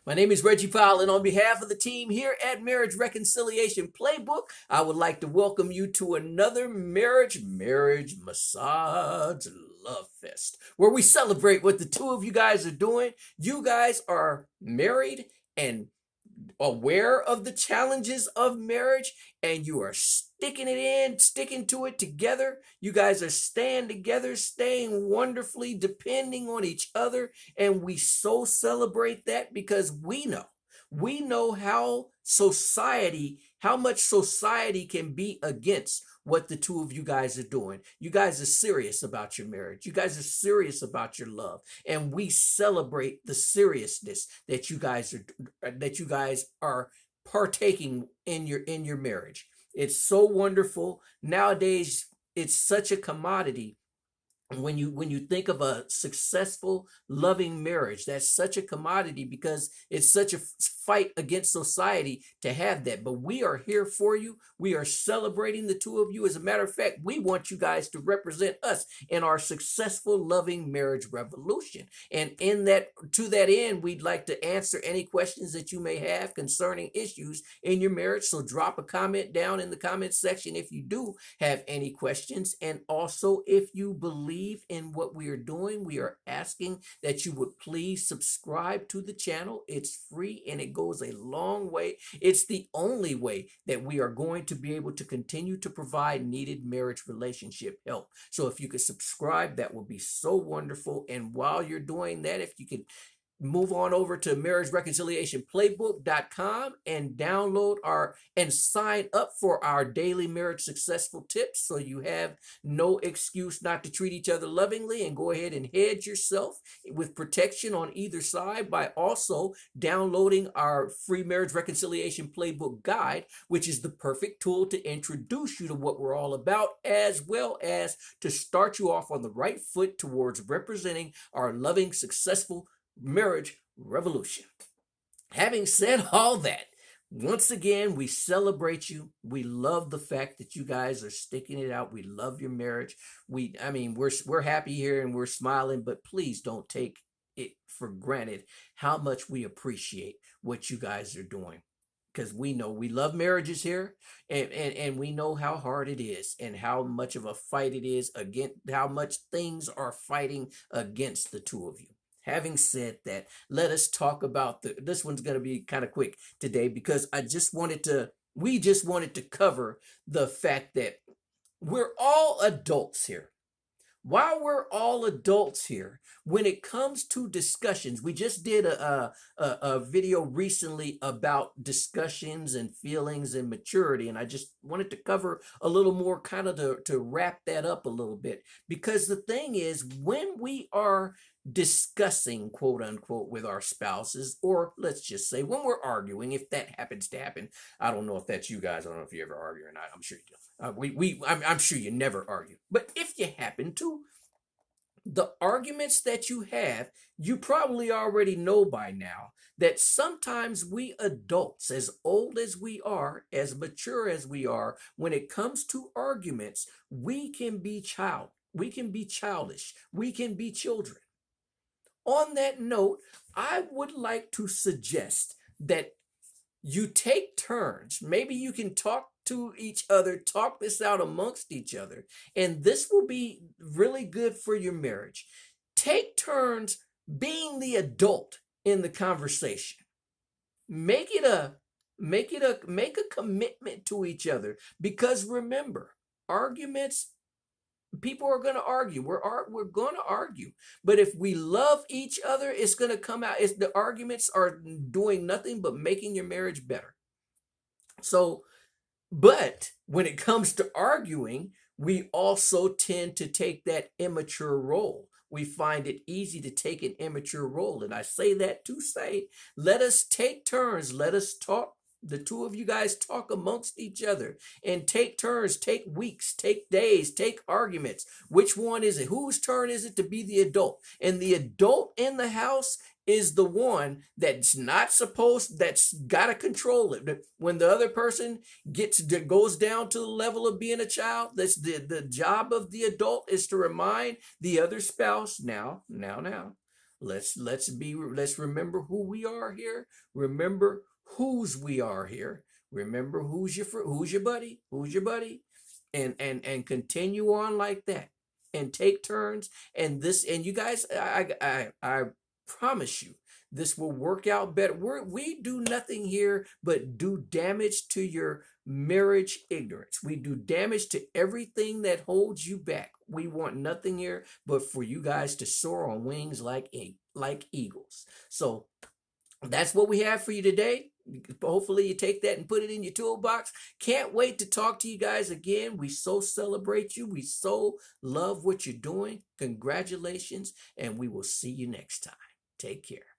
My name is Reggie Powell, and on behalf of the team here at Marriage Reconciliation Playbook, I would like to welcome you to another marriage massage love fest, where we celebrate what the two of you guys are doing. You guys are married and aware of the challenges of marriage, and you are sticking to it together. You guys are staying together, staying wonderfully, depending on each other, and we so celebrate that because we know how much society can be against what the two of you guys are doing. You guys are serious about your marriage. You guys are serious about your love, and we celebrate the seriousness that you guys are partaking in your marriage. It's so wonderful. Nowadays, it's such a commodity. When you think of a successful loving marriage, that's such a commodity because it's such a fight against society to have that. But we are here for you. We are celebrating the two of you. As a matter of fact, we want you guys to represent us in our successful loving marriage revolution. And to that end, we'd like to answer any questions that you may have concerning issues in your marriage. So drop a comment down in the comment section if you do have any questions. And also, if you believe in what we are doing, we are asking that you would please subscribe to the channel. It's free and it goes a long way. It's the only way that we are going to be able to continue to provide needed marriage relationship help. So if you could subscribe, that would be so wonderful. And while you're doing that, if you could move on over to marriagereconciliationplaybook.com and download and sign up for our daily marriage successful tips, so you have no excuse not to treat each other lovingly, and go ahead and hedge yourself with protection on either side by also downloading our free marriage reconciliation playbook guide, which is the perfect tool to introduce you to what we're all about, as well as to start you off on the right foot towards representing our loving successful marriage revolution. Having said all that, once again, we celebrate you. We love the fact that you guys are sticking it out. We love your marriage. We're happy here and we're smiling, but please don't take it for granted how much we appreciate what you guys are doing, because we know we love marriages here, and we know how hard it is and how much of a fight it is, against how much things are fighting against the two of you. Having said that, let us talk about this one's going to be kind of quick today, because we just wanted to cover the fact that we're all adults here. While we're all adults here, when it comes to discussions, we just did a video recently about discussions and feelings and maturity, and I just wanted to cover a little more, kind of to wrap that up a little bit, because the thing is, when we are discussing, quote unquote, with our spouses, or let's just say when we're arguing, if that happens to happen. I don't know if that's you guys. I don't know if you ever argue or not. I'm sure you do. I'm sure you never argue, but if you happen to, the arguments that you have, you probably already know by now that sometimes we adults, as old as we are, as mature as we are, when it comes to arguments, we can be childish, we can be children. On that note, I would like to suggest that you take turns. Maybe you can talk to each other, talk this out amongst each other, and this will be really good for your marriage. Take turns being the adult in the conversation. Make a commitment to each other, because remember, arguments, people are going to argue. We're going to argue, but if we love each other, it's going to come out. It's the arguments are doing nothing but making your marriage better. So, but when it comes to arguing, we also tend to take that immature role. We find it easy to take an immature role, and I say that to say, let us take turns. Let us talk. The two of you guys talk amongst each other and take turns, take weeks, take days, take arguments. Which one is it? Whose turn is it to be the adult? And the adult in the house is the one that's got to control it. When the other person goes down to the level of being a child, that's the job of the adult, is to remind the other spouse, now, Let's remember who we are here. Remember whose we are here. Remember who's your buddy, and continue on like that, and take turns. And you guys, I promise you, this will work out better. We do nothing here but do damage to your marriage ignorance. We do damage to everything that holds you back. We want nothing here but for you guys to soar on wings like eagles. So that's what we have for you today. Hopefully you take that and put it in your toolbox. Can't wait to talk to you guys again. We so celebrate you. We so love what you're doing. Congratulations, and we will see you next time. Take care.